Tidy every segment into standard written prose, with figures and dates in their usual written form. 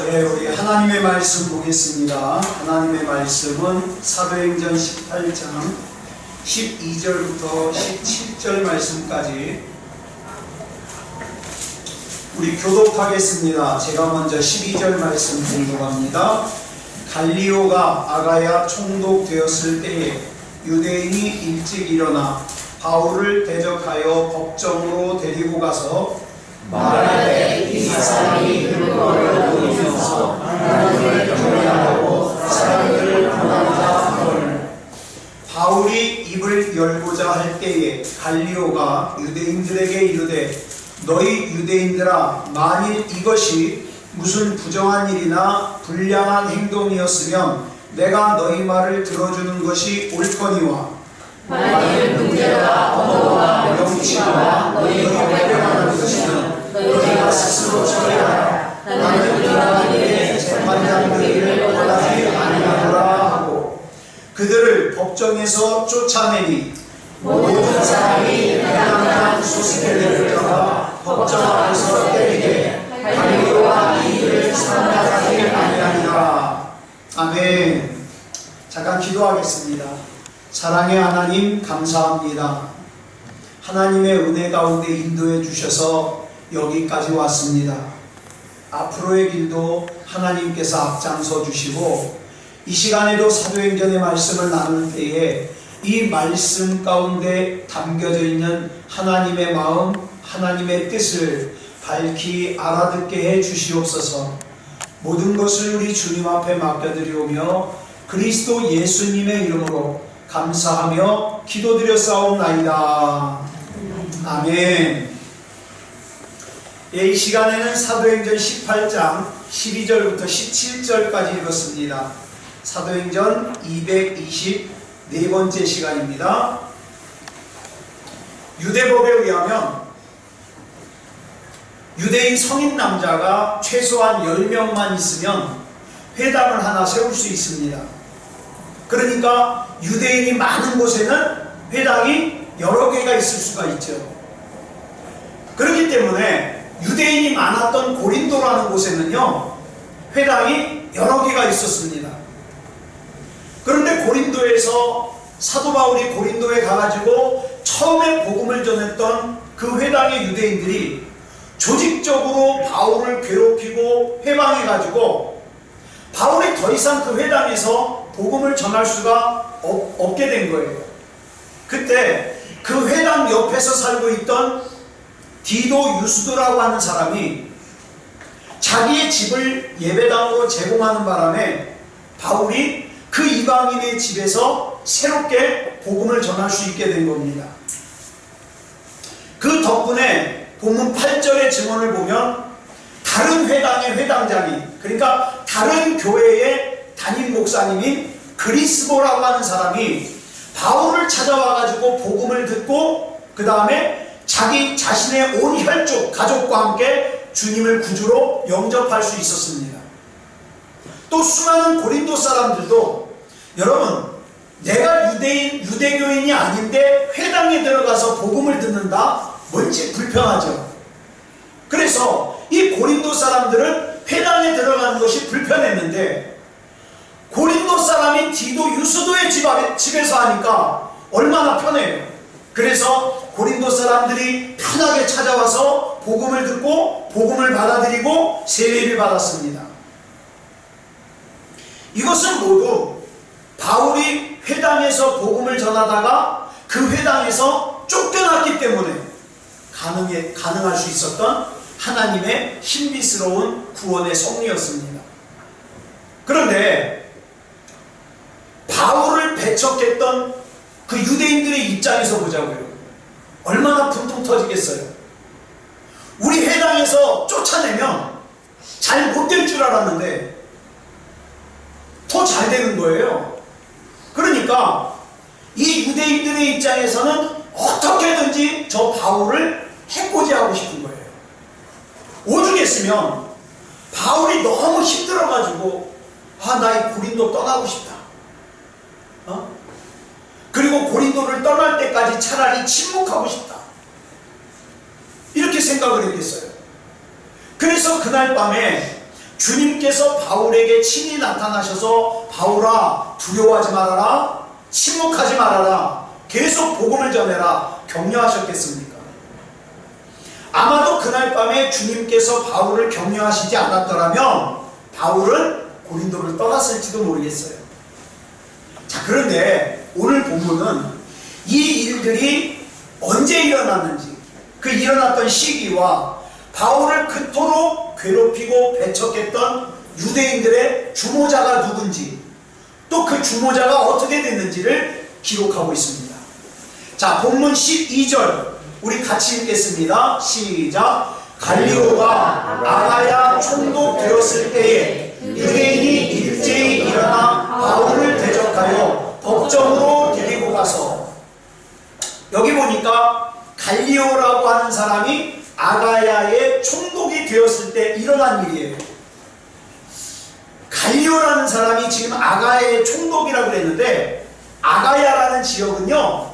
네, 우리 하나님의 말씀 보겠습니다. 하나님의 말씀은 사도행전 18장 12절부터 17절 말씀까지 우리 교독하겠습니다. 제가 먼저 12절 말씀 공독합니다. 갈리오가 아가야 총독되었을 때에 유대인이 일찍 일어나 바울을 대적하여 법정으로 데리고 가서 말하되 이 사람이 율법을 어기면서 하나님을 경외하고 사람들을 구원하자 하거늘. 바울이 입을 열고자 할 때에 갈리오가 유대인들에게 이르되 너희 유대인들아, 만일 이것이 무슨 부정한 일이나 불량한 행동이었으면 내가 너희 말을 들어주는 것이 옳거니와 만일 문제가 언어와 명치와 너희 법에관한 것이면 너희가 스스로 처리하라. 나는 이러한 일에 재판장들을 원하지 아니하노라 하고 그들을 법정에서 쫓아내니 모든 사람이 해당한 소수들을 들어가 법정 앞에서 때리되 갈리오와 이 일을 삼가하지 아니하니라. 아멘. 잠깐 기도하겠습니다. 사랑의 하나님, 감사합니다. 하나님의 은혜 가운데 인도해 주셔서 여기까지 왔습니다. 앞으로의 길도 하나님께서 앞장서 주시고 이 시간에도 사도행전의 말씀을 나눌 때에 이 말씀 가운데 담겨져 있는 하나님의 마음, 하나님의 뜻을 밝히 알아듣게 해 주시옵소서. 모든 것을 우리 주님 앞에 맡겨드리오며 그리스도 예수님의 이름으로 감사하며 기도드렸사옵나이다. 아멘. 예, 이 시간에는 사도행전 18장 12절부터 17절까지 읽었습니다. 사도행전 224번째 시간입니다. 유대법에 의하면 유대인 성인 남자가 최소한 10명만 있으면 회당을 하나 세울 수 있습니다. 그러니까 유대인이 많은 곳에는 회당이 여러 개가 있을 수가 있죠. 그렇기 때문에 유대인이 많았던 고린도라는 곳에는요, 회당이 여러 개가 있었습니다. 그런데 고린도에서 사도 바울이 고린도에 가가지고 처음에 복음을 전했던 그 회당의 유대인들이 조직적으로 바울을 괴롭히고 해방해가지고 바울이 더 이상 그 회당에서 복음을 전할 수가 없게 된 거예요. 그때 그 회당 옆에서 살고 있던 디도 유스도라고 하는 사람이 자기의 집을 예배당으로 제공하는 바람에 바울이 그 이방인의 집에서 새롭게 복음을 전할 수 있게 된 겁니다. 그 덕분에 본문 8절의 증언을 보면 다른 회당의 회당장이, 그러니까 다른 교회의 담임 목사님인 그리스보라고 하는 사람이 바울을 찾아와가지고 복음을 듣고 그 다음에 자기 자신의 온 혈족 가족과 함께 주님을 구주로 영접할 수 있었습니다. 또 수많은 고린도 사람들도, 여러분, 내가 유대교인이 아닌데 회당에 들어가서 복음을 듣는다? 뭔지 불편하죠. 그래서 이 고린도 사람들은 회당에 들어가는 것이 불편했는데 고린도 사람인 디도 유스도의 집에서 하니까 얼마나 편해요. 그래서 고린도 사람들이 편하게 찾아와서 복음을 듣고 복음을 받아들이고 세례를 받았습니다. 이것은 모두 바울이 회당에서 복음을 전하다가 그 회당에서 쫓겨났기 때문에 가능할 수 있었던 하나님의 신비스러운 구원의 섭리였습니다. 그런데 바울을 배척했던 그 유대인들의 입장에서 보자고요. 얼마나 분통 터지겠어요. 우리 회당에서 쫓아내면 잘 못 될 줄 알았는데 더 잘 되는 거예요. 그러니까 이 유대인들의 입장에서는 어떻게든지 저 바울을 해코지하고 싶은 거예요. 오죽했으면 바울이 너무 힘들어가지고 나 이 고린도 떠나고 싶다. 그리고 고린도를 떠날 때까지 차라리 침묵하고 싶다. 이렇게 생각을 했겠어요. 그래서 그날 밤에 주님께서 바울에게 친히 나타나셔서 바울아 두려워하지 말아라, 침묵하지 말아라, 계속 복음을 전해라 격려하셨겠습니까? 아마도 그날 밤에 주님께서 바울을 격려하시지 않았더라면 바울은 고린도를 떠났을지도 모르겠어요. 자, 그런데 오늘 본문은 이 일들이 언제 일어났는지, 그 일어났던 시기와 바울을 그토록 괴롭히고 배척했던 유대인들의 주모자가 누군지, 또 그 주모자가 어떻게 됐는지를 기록하고 있습니다. 자, 본문 12절 우리 같이 읽겠습니다. 시작. 갈리오가 아가야 총독되었을 때에 유대인이 일제히 일어나 바울을 대적하여 법정으로 데리고 가서, 여기 보니까 갈리오라고 하는 사람이 아가야의 총독이 되었을 때 일어난 일이에요. 갈리오라는 사람이 지금 아가야의 총독이라고 그랬는데, 아가야라는 지역은요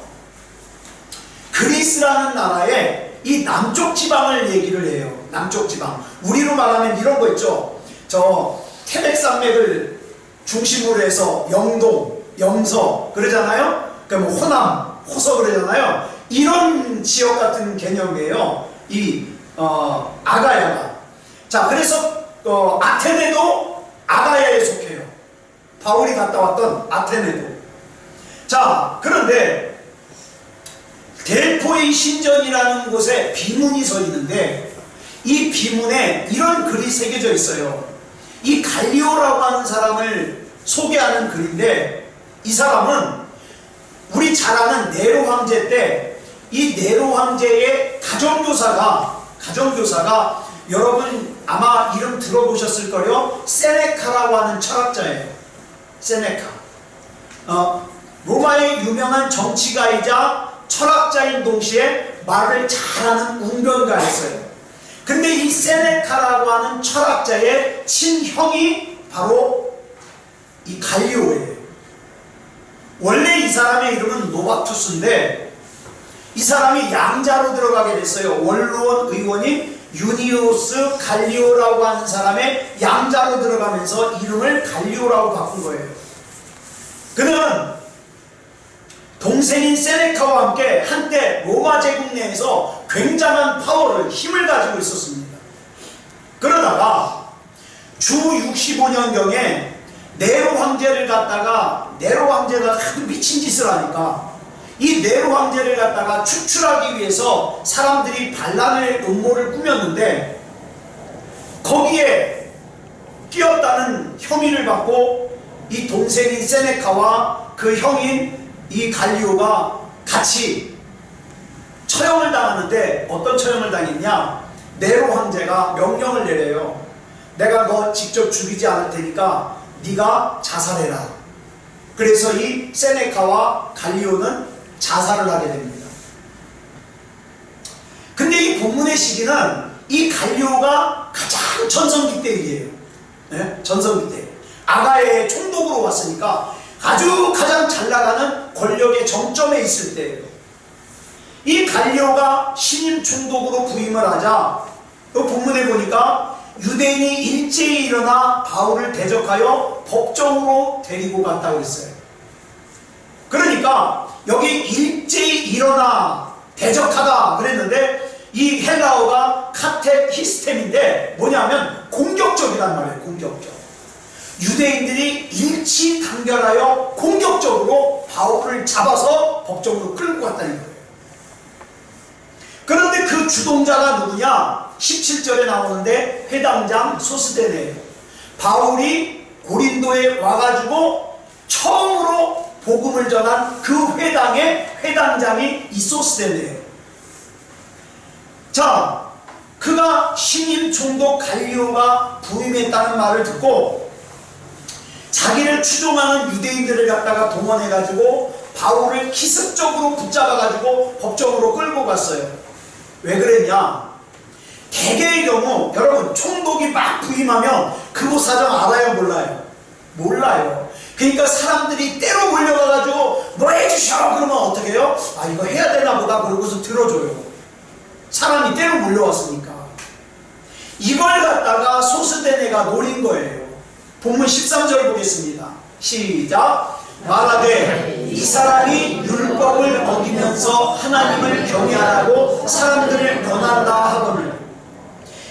그리스라는 나라의 이 남쪽 지방을 얘기를 해요. 남쪽 지방. 우리로 말하면 이런 거 있죠. 저 태백산맥을 중심으로 해서 영동, 영서 그러잖아요. 그러니까 뭐 호남, 호서 그러잖아요. 이런 지역 같은 개념이에요. 이 아가야가. 자, 그래서 아테네도 아가야에 속해요. 바울이 갔다 왔던 아테네도. 자, 그런데 델포의 신전이라는 곳에 비문이 서 있는데, 이 비문에 이런 글이 새겨져 있어요. 이 갈리오라고 하는 사람을 소개하는 글인데, 이 사람은 우리 잘 아는 네로 황제 때 이 네로 황제의 가정교사가 여러분 아마 이름 들어보셨을 거요. 세네카라고 하는 철학자예요. 세네카. 로마의 유명한 정치가이자 철학자인 동시에 말을 잘하는 웅변가였어요. 근데 이 세네카라고 하는 철학자의 친형이 바로 이 갈리오예요. 원래 이 사람의 이름은 노바투스인데, 이 사람이 양자로 들어가게 됐어요. 원로원 의원인 유니우스 갈리오라고 하는 사람의 양자로 들어가면서 이름을 갈리오라고 바꾼 거예요. 그는 동생인 세네카와 함께 한때 로마 제국 내에서 굉장한 파워를, 힘을 가지고 있었습니다. 그러다가 주 65년경에 네로 황제를 갖다가, 네로 황제가 하도 미친 짓을 하니까 이 네로 황제를 갖다가 추출하기 위해서 사람들이 반란의 음모를 꾸몄는데, 거기에 끼었다는 혐의를 받고 이 동생인 세네카와 그 형인 이 갈리오가 같이 처형을 당하는데, 어떤 처형을 당했냐? 네로 황제가 명령을 내려요. 내가 너 직접 죽이지 않을 테니까 네가 자살해라. 그래서 이 세네카와 갈리오는 자살을 하게 됩니다. 근데 이 본문의 시기는 이 갈리오가 가장 전성기 때이에요. 네? 전성기 때. 아가야의 총독으로 왔으니까 아주 가장 잘 나가는 권력의 정점에 있을 때예요. 이 갈리오가 신임 총독으로 부임을 하자, 그 본문에 보니까 유대인이 일제히 일어나 바울을 대적하여 법정으로 데리고 갔다고 했어요. 그러니까 여기 일제히 일어나 대적하다 그랬는데, 이 헬라어가 카테히스템인데 뭐냐면 공격적이란 말이에요. 공격적. 유대인들이 일치단결하여 공격적으로 바울을 잡아서 법정으로 끌고 갔다는 거예요. 그런데 그 주동자가 누구냐? 17절에 나오는데 회당장 소스데네예요. 바울이 고린도에 와가지고 처음으로 복음을 전한 그 회당의 회당장이 이 소스데네예요. 자, 그가 신임 총독 갈리오가 부임했다는 말을 듣고 자기를 추종하는 유대인들을 갖다가 동원해가지고 바울을 기습적으로 붙잡아가지고 법정으로 끌고 갔어요. 왜 그랬냐? 대개의 경우 여러분 총독이 막 부임하면 그곳 사정 알아요? 몰라요? 몰라요. 그러니까 사람들이 때로 몰려가가지고 뭐 해주셔 그러면 어떻게 해요? 아 이거 해야 되나 보다 그러고서 들어줘요. 사람이 때로 몰려왔으니까. 이걸 갖다가 소스데네가 노린 거예요. 본문 13절 보겠습니다. 시작. 말하되 이 사람이 율법을 어기면서 하나님을 경외하라고 사람들을 권한다 하거늘.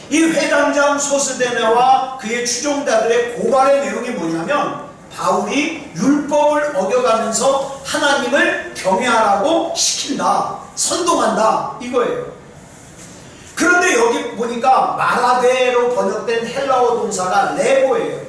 이 회당장 소스데네와 그의 추종자들의 고발의 내용이 뭐냐면 바울이 율법을 어겨가면서 하나님을 경외하라고 시킨다, 선동한다, 이거예요. 그런데 여기 보니까 마라데로 번역된 헬라어 동사가 레고예요.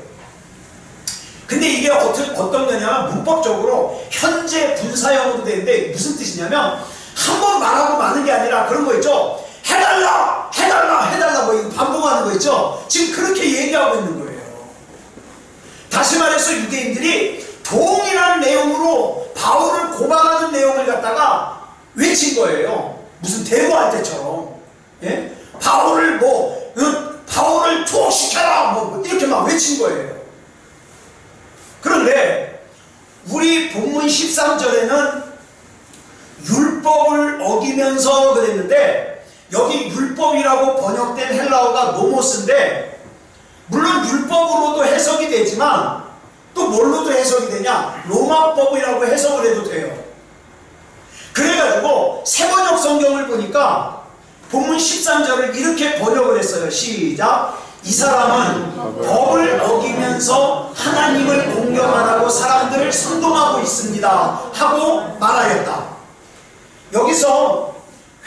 근데 이게 어떤 거냐면 문법적으로 현재 분사형으로 되는데 무슨 뜻이냐면 한 번 말하고 마는 게 아니라 그런 거 있죠. 해달라 해달라 해달라 뭐 이거 반복하는 거 있죠. 지금 그렇게 얘기하고 있는 거예요. 다시 말해서 유대인들이 동일한 내용으로 바울을 고발하는 내용을 갖다가 외친 거예요. 무슨 대모할 때처럼. 예? 바울을 바울을 투옥시켜라 뭐 이렇게 막 외친 거예요. 그런데 우리 본문 13절에는 율법을 어기면서 그랬는데 여기 율법이라고 번역된 헬라어가 노모스인데 물론 율법으로도 해석이 되지만 또 뭘로도 해석이 되냐? 로마법이라고 해석을 해도 돼요. 그래가지고 새번역 성경을 보니까 본문 13절을 이렇게 번역을 했어요. 시작. 이 사람은 법을 어기면서 하나님을 공경하라고 사람들을 선동하고 있습니다 하고 말하였다. 여기서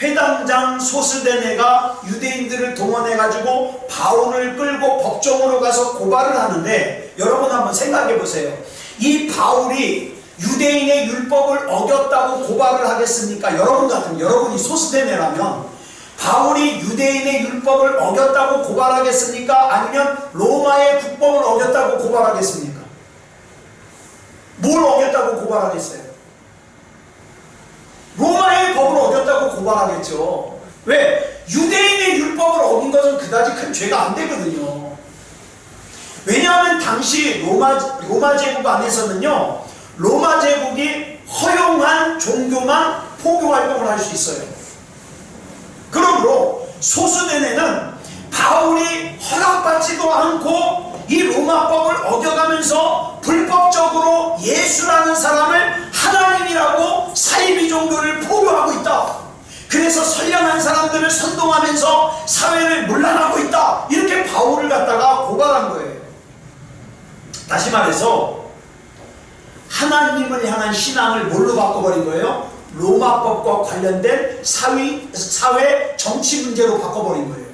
회당장 소스데네가 유대인들을 동원해가지고 바울을 끌고 법정으로 가서 고발을 하는데 여러분 한번 생각해 보세요. 이 바울이 유대인의 율법을 어겼다고 고발을 하겠습니까? 여러분이 소스데네라면 바울이 유대인의 율법을 어겼다고 고발하겠습니까? 아니면 로마의 국법을 어겼다고 고발하겠습니까? 뭘 어겼다고 고발하겠어요? 로마의 법을 어겼다고 고발하겠죠. 왜? 유대인의 율법을 어긴 것은 그다지 큰 죄가 안 되거든요. 왜냐하면 당시 로마 제국 안에서는요, 로마 제국이 허용한 종교만 포교 활동을 할 수 있어요. 그러므로 소스데네는 바울이 허락받지도 않고 이 로마법을 어겨가면서 불법적으로 예수라는 사람을 하나님이라고 사이비 종교를 포교하고 있다. 그래서 선량한 사람들을 선동하면서 사회를 문란하고 있다. 이렇게 바울을 갖다가 고발한 거예요. 다시 말해서 하나님을 향한 신앙을 뭘로 바꿔버린 거예요? 로마법과 관련된 사회 정치 문제로 바꿔버린 거예요.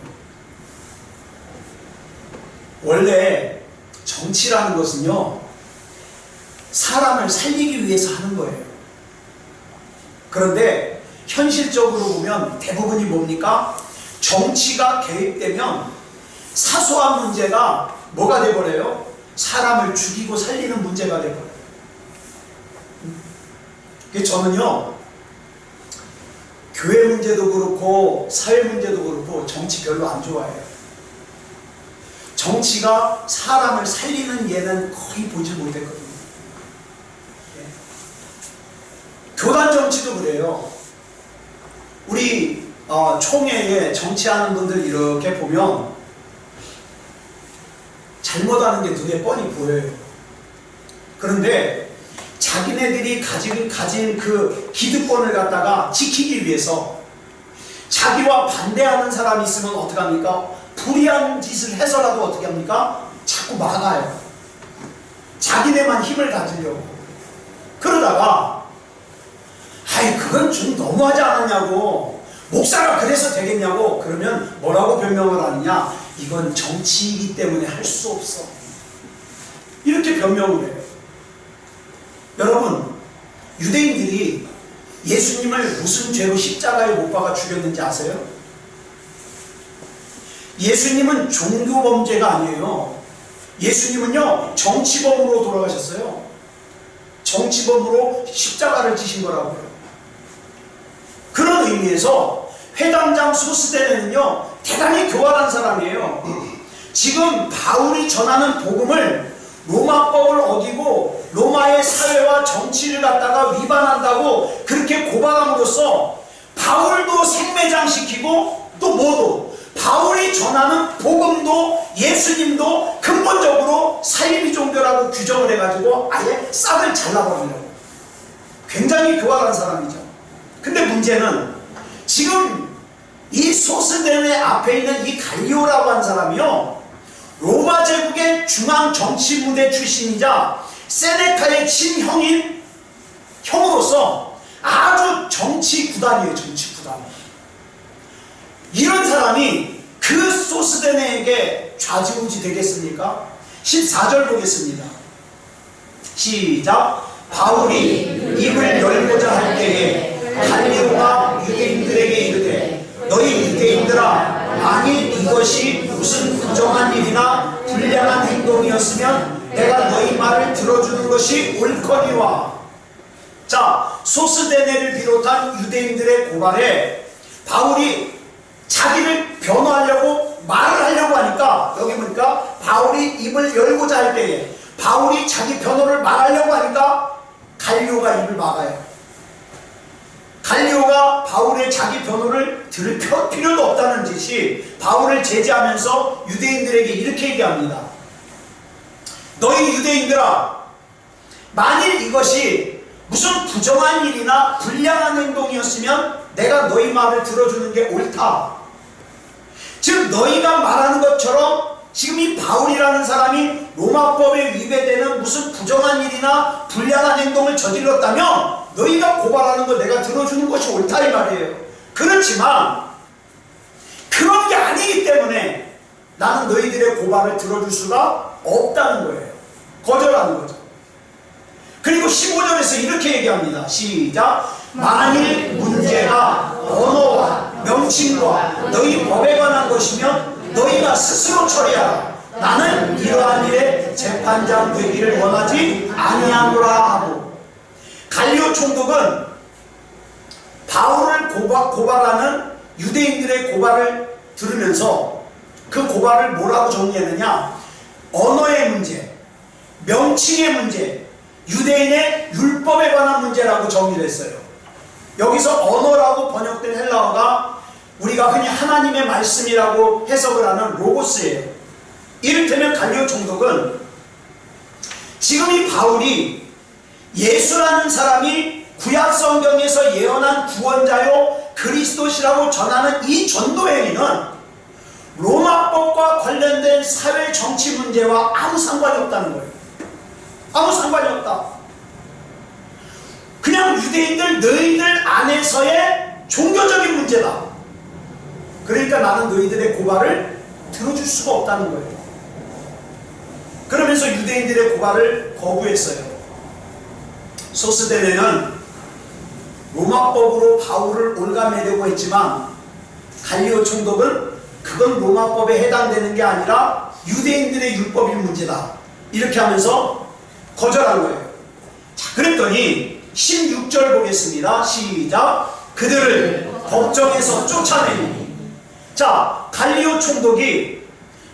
원래 정치라는 것은요, 사람을 살리기 위해서 하는 거예요. 그런데 현실적으로 보면 대부분이 뭡니까? 정치가 개입되면 사소한 문제가 뭐가 돼버려요? 사람을 죽이고 살리는 문제가 돼버려요. 저는요, 교회 문제도 그렇고 사회 문제도 그렇고 정치 별로 안 좋아해요. 정치가 사람을 살리는 예는 거의 보지 못했거든요. 교단 정치도 그래요. 우리 총회에 정치하는 분들 이렇게 보면 잘못하는 게 눈에 뻔히 보여요. 그런데 자기네들이 가진 그 기득권을 갖다가 지키기 위해서 자기와 반대하는 사람이 있으면 어떻게 합니까? 불의한 짓을 해서라도 어떻게 합니까? 자꾸 막아요. 자기네만 힘을 가지려고. 그러다가 그건 좀 너무하지 않았냐고, 목사가 그래서 되겠냐고, 그러면 뭐라고 변명을 하느냐? 이건 정치이기 때문에 할 수 없어. 이렇게 변명을 해요. 여러분, 유대인들이 예수님을 무슨 죄로 십자가에 못 박아 죽였는지 아세요? 예수님은 종교범죄가 아니에요. 예수님은요, 정치범으로 돌아가셨어요. 정치범으로 십자가를 지신 거라고요. 그런 의미에서 회당장 소스데네는요, 대단히 교활한 사람이에요. 지금 바울이 전하는 복음을 로마법을 어기고 로마의 사회와 정치를 갖다가 위반한다고 그렇게 고발함으로써 바울도 생매장시키고 또 뭐도 바울이 전하는 복음도 예수님도 근본적으로 사이비 종교라고 규정을 해가지고 아예 싹을 잘라버리려고. 굉장히 교활한 사람이죠. 근데 문제는 지금 이 소스데네 앞에 있는 이 갈리오라고 한 사람이요, 로마 제국의 중앙 정치 무대 출신이자 세네카의 친형인 형으로서 아주 정치 구단이에요. 정치 구단. 이런 사람이 그 소스데네에게 좌지우지 되겠습니까? 14절 보겠습니다. 시작. 바울이 입을 열고자 할 때에 갈리오가 유대인들에게 이르되 너희 유대인들아, 만일 이것이 무슨 부정한 일이나 불량한 행동이었으면 내가 너희 말을 들어주는 것이 옳거니와. 자, 소스데네를 비롯한 유대인들의 고발에 바울이 자기를 변호하려고 말을 하려고 하니까, 여기 보니까 바울이 입을 열고자 할 때에 바울이 자기 변호를 말하려고 하니까 갈리오가 입을 막아요. 갈리오가 바울의 자기 변호를 들을 필요도 없다는 듯이 바울을 제지하면서 유대인들에게 이렇게 얘기합니다. 너희 유대인들아, 만일 이것이 무슨 부정한 일이나 불량한 행동이었으면 내가 너희 말을 들어주는 게 옳다. 즉 너희가 말하는 것처럼 지금 이 바울이라는 사람이 로마법에 위배되는 무슨 부정한 일이나 불량한 행동을 저질렀다면 너희가 고발하는 걸 내가 들어주는 것이 옳다 이 말이에요. 그렇지만 그런 게 아니기 때문에 나는 너희들의 고발을 들어줄 수가 없다는 거예요. 거절하는 거죠. 그리고 15절에서 이렇게 얘기합니다. 시작. 만일 문제가 언어와 명칭과 너희 법에 관한 것이면 너희가 스스로 처리하라. 나는 이러한 일에 재판장 되기를 원하지 아니하노라 하고. 갈리오 총독은 바울을 고발하는 유대인들의 고발을 들으면서 그 고발을 뭐라고 정리했느냐, 언어의 문제, 명칭의 문제, 유대인의 율법에 관한 문제라고 정리를 했어요. 여기서 언어라고 번역된 헬라어가 우리가 흔히 하나님의 말씀이라고 해석을 하는 로고스예요. 이를테면 갈리오 총독은 지금 이 바울이 예수라는 사람이 구약 성경에서 예언한 구원자요 그리스도시라고 전하는 이 전도 행위는 로마법과 관련된 사회 정치 문제와 아무 상관이 없다는 거예요. 아무 상관이 없다. 그냥 유대인들 너희들 안에서의 종교적인 문제다. 그러니까 나는 너희들의 고발을 들어줄 수가 없다는 거예요. 그러면서 유대인들의 고발을 거부했어요. 소스데네는 로마법으로 바울을 올가매려고 했지만 갈리오 총독은 그건 로마법에 해당되는 게 아니라 유대인들의 율법인 문제다. 이렇게 하면서 거절한 거예요. 자, 그랬더니 16절 보겠습니다. 시작. 그들을 법정에서 쫓아내니. 자, 갈리오 총독이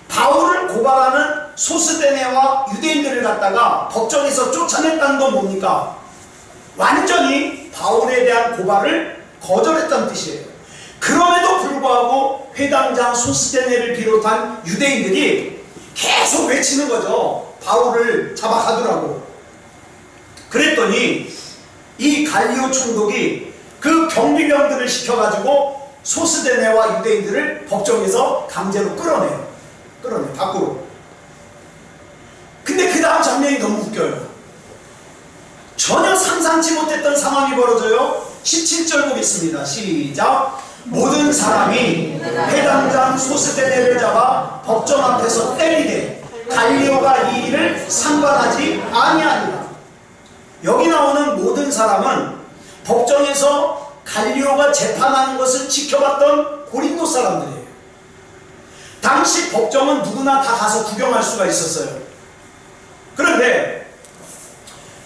바울을 고발하는 소스데네와 유대인들을 갖다가 법정에서 쫓아냈다는 건 뭡니까? 완전히 바울에 대한 고발을 거절했다는 뜻이에요. 그럼에도 불구하고 회당장 소스데네를 비롯한 유대인들이 계속 외치는 거죠. 바울을 잡아가두라고. 그랬더니 이 갈리오 총독이 그 경비병들을 시켜가지고 소스데네와 유대인들을 법정에서 강제로 끌어내요. 밖으로. 근데 그 다음 장면이 너무 웃겨요. 전혀 상상치 못했던 상황이 벌어져요. 17절 보겠습니다. 시작. 모든 사람이 회당장 소스데네를 잡아 법정 앞에서 때리되 갈리오가 이 일을 상관하지 아니하니라. 여기 나오는 모든 사람은 법정에서 갈리오가 재판하는 것을 지켜봤던 고린도 사람들이에요. 당시 법정은 누구나 다 가서 구경할 수가 있었어요. 그런데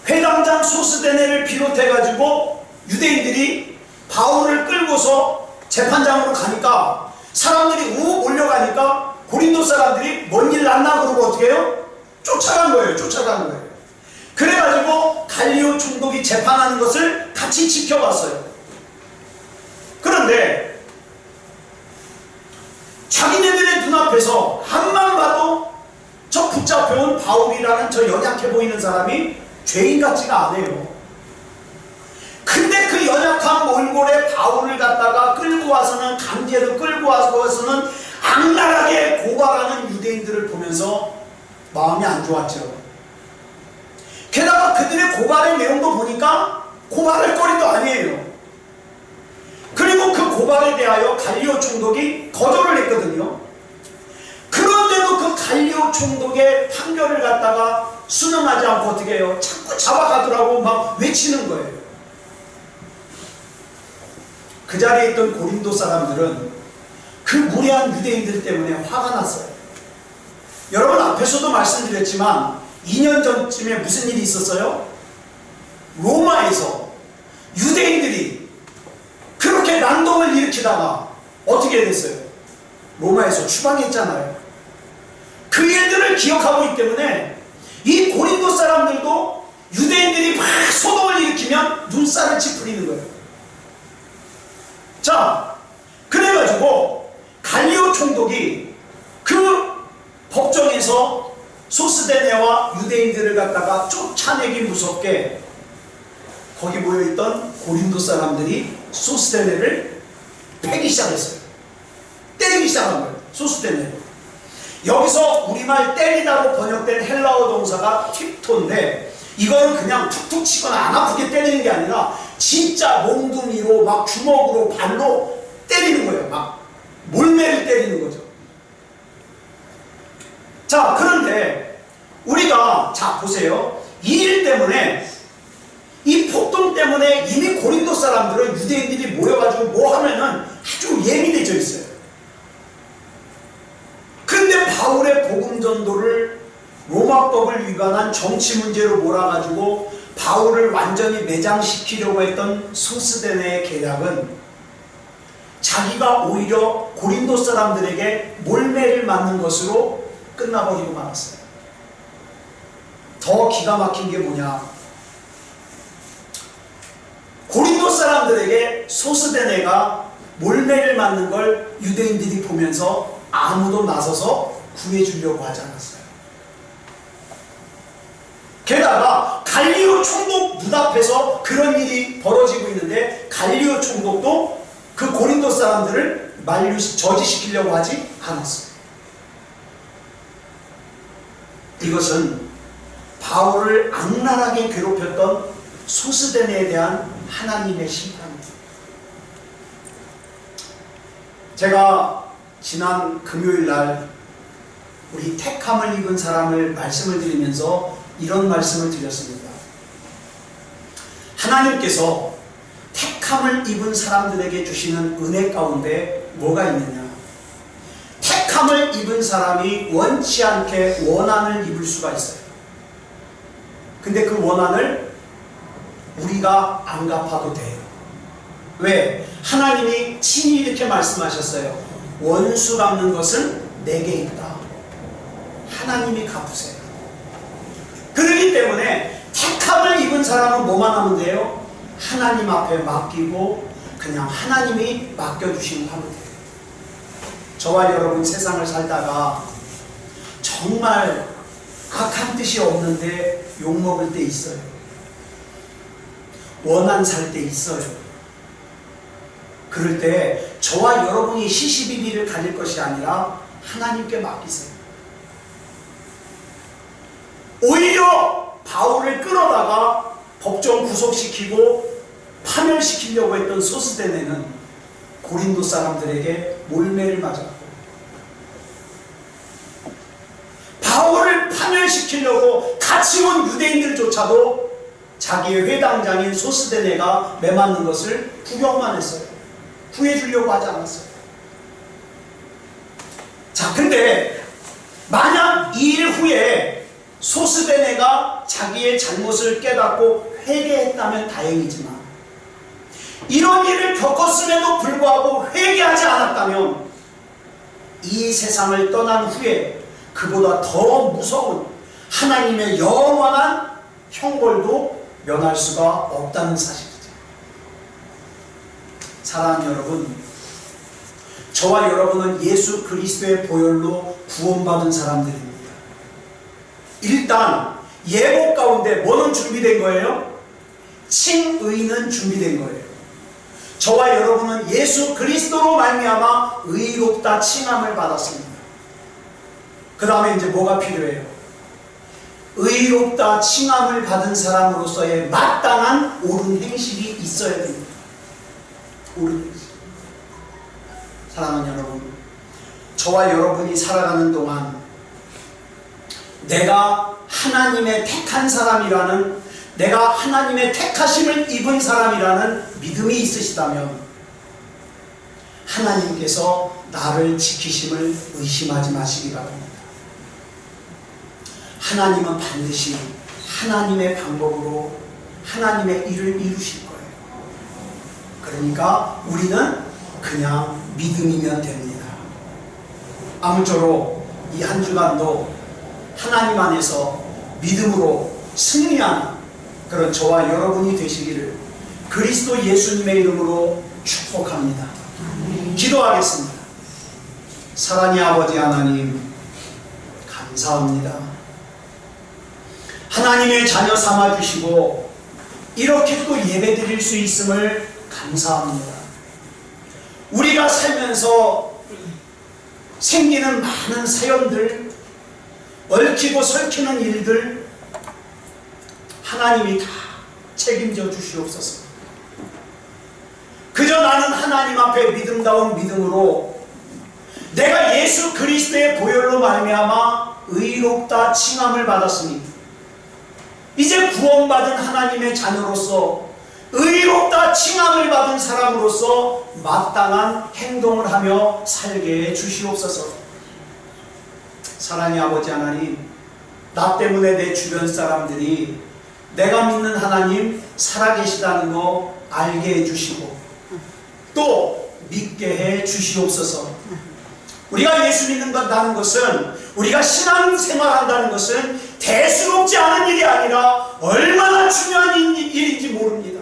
회당장 소스데네를 비롯해가지고 유대인들이 바울을 끌고서 재판장으로 가니까 사람들이 우 몰려가니까 고린도 사람들이 뭔 일 났나 그러고 어떻게 해요? 쫓아간 거예요. 그래가지고 갈리오 총독이 재판하는 것을 같이 지켜봤어요. 그런데 자기네들의 눈앞에서 앞만 봐도 저 붙잡혀온 바울이라는 저 연약해 보이는 사람이 죄인 같지가 않아요. 근데 그 연약한 몰골에 바울을 갖다가 끌고 와서는 강제로 끌고 와서는 악랄하게 고발하는 유대인들을 보면서 마음이 안 좋았죠. 게다가 그들의 고발의 내용도 보니까 고발할 거리도 아니에요. 그리고 그 고발에 대하여 갈리오 총독이 거절을 했거든요. 그런데도 그 갈리오 총독의 판결을 갖다가 수능하지 않고 어떻게 해요? 자꾸 잡아가더라고 막 외치는 거예요. 그 자리에 있던 고린도 사람들은 그 무례한 유대인들 때문에 화가 났어요. 여러분 앞에서도 말씀드렸지만 2년 전쯤에 무슨 일이 있었어요? 로마에서 유대인들이 그렇게 난동을 일으키다가 어떻게 됐어요? 로마에서 추방했잖아요. 그 일들을 기억하고 있기 때문에 이 고린도 사람들도 유대인들이 막 소동을 일으키면 눈살을 찌푸리는 거예요. 자, 그래가지고 갈리오 총독이 그 법정에서 소스데네와 유대인들을 갖다가 쫓아내기 무섭게 거기 모여있던 고린도 사람들이 소스데네를 패기 시작했어요. 때리기 시작한 거예요. 소스데네를. 여기서 우리말 때리다로 번역된 헬라어 동사가 팁토인데 이거는 그냥 툭툭 치거나 안 아프게 때리는 게 아니라 진짜 몽둥이로 막 주먹으로 발로 때리는 거예요. 막 몰매를 때리는 거죠. 자, 그런데 우리가 자 보세요. 이 일 때문에 이 폭동 때문에 이미 고린도 사람들은 유대인들이 모여가지고 뭐 하면은 아주 예민해져 있어요. 근데 바울의 복음 전도를 로마법을 위반한 정치 문제로 몰아가지고 바울을 완전히 매장시키려고 했던 소스데네의 계략은 자기가 오히려 고린도 사람들에게 몰매를 맞는 것으로 끝나버리고 말았어요. 더 기가 막힌 게 뭐냐? 고린도 사람들에게 소스데네가 몰매를 맞는 걸 유대인들이 보면서 아무도 나서서 구해주려고 하지 않았어요. 게다가 갈리오 총독 눈앞에서 그런 일이 벌어지고 있는데 갈리오 총독도 그 고린도 사람들을 저지시키려고 하지 않았어요. 이것은 바울을 악랄하게 괴롭혔던 소스데네에 대한 하나님의 심판입니다. 제가 지난 금요일 날 우리 택함을 입은 사람을 말씀을 드리면서 이런 말씀을 드렸습니다. 하나님께서 택함을 입은 사람들에게 주시는 은혜 가운데 뭐가 있느냐? 택함을 입은 사람이 원치 않게 원한을 입을 수가 있어요. 근데 그 원한을 우리가 안 갚아도 돼요. 왜? 하나님이 친히 이렇게 말씀하셨어요. 원수 갚는 것은 내게 있다. 하나님이 갚으세요. 그렇기 때문에 택함을 입은 사람은 뭐만 하면 돼요? 하나님 앞에 맡기고 그냥 하나님이 맡겨주시면 하면 돼요. 저와 여러분 세상을 살다가 정말 악한 뜻이 없는데 욕먹을 때 있어요. 원한 살 때 있어요. 그럴 때 저와 여러분이 시시비비를 가질 것이 아니라 하나님께 맡기세요. 오히려 바울을 끌어다가 법정 구속시키고 파멸시키려고 했던 소스데네는 고린도 사람들에게 몰매를 맞았고 바울을 파멸시키려고 같이 온 유대인들조차도 자기의 회당장인 소스데네가 매맞는 것을 구경만 했어요. 구해주려고 하지 않았어요. 자, 근데 만약 이 일 후에 소스데네가 자기의 잘못을 깨닫고 회개했다면 다행이지만 이런 일을 겪었음에도 불구하고 회개하지 않았다면 이 세상을 떠난 후에 그보다 더 무서운 하나님의 영원한 형벌도 면할 수가 없다는 사실이죠. 사랑하는 여러분, 저와 여러분은 예수 그리스도의 보혈로 구원받은 사람들입니다. 일단 예복 가운데 뭐는 준비된 거예요? 칭의는 준비된 거예요. 저와 여러분은 예수 그리스도로 말미암아 의롭다 칭함을 받았습니다. 그 다음에 이제 뭐가 필요해요? 의롭다 칭함을 받은 사람으로서의 마땅한 옳은 행실이 있어야 됩니다. 옳은 행실. 사랑하는 여러분, 저와 여러분이 살아가는 동안 내가 하나님의 택한 사람이라는, 내가 하나님의 택하심을 입은 사람이라는 믿음이 있으시다면 하나님께서 나를 지키심을 의심하지 마시기 바랍니다. 하나님은 반드시 하나님의 방법으로 하나님의 일을 이루실 거예요. 그러니까 우리는 그냥 믿음이면 됩니다. 아무쪼록 이 한 주간도 하나님 안에서 믿음으로 승리하는 그런 저와 여러분이 되시기를 그리스도 예수님의 이름으로 축복합니다. 기도하겠습니다. 사랑의 아버지 하나님, 감사합니다. 하나님의 자녀 삼아주시고 이렇게 또 예배 드릴 수 있음을 감사합니다. 우리가 살면서 생기는 많은 사연들, 얽히고 설키는 일들 하나님이 다 책임져 주시옵소서. 그저 나는 하나님 앞에 믿음다운 믿음으로 내가 예수 그리스도의 보혈로 말미암아 의롭다 칭함을 받았으니 이제 구원받은 하나님의 자녀로서 의롭다 칭함을 받은 사람으로서 마땅한 행동을 하며 살게 해 주시옵소서. 사랑의 아버지 하나님, 나 때문에 내 주변 사람들이 내가 믿는 하나님 살아계시다는 거 알게 해주시고 또 믿게 해 주시옵소서. 우리가 예수 믿는다는 것은, 우리가 신앙생활한다는 것은 대수롭지 않은 일이 아니라 얼마나 중요한 일인지 모릅니다.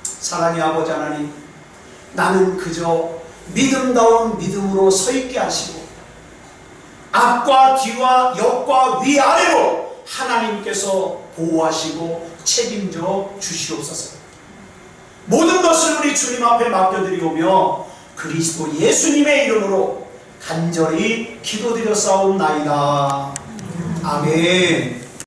사랑의 아버지 하나님, 나는 그저 믿음다운 믿음으로 서 있게 하시고 앞과 뒤와 옆과 위아래로 하나님께서 보호하시고 책임져 주시옵소서. 모든 것을 우리 주님 앞에 맡겨드리오며 그리스도 예수님의 이름으로 간절히 기도드렸사옵나이다. 아멘.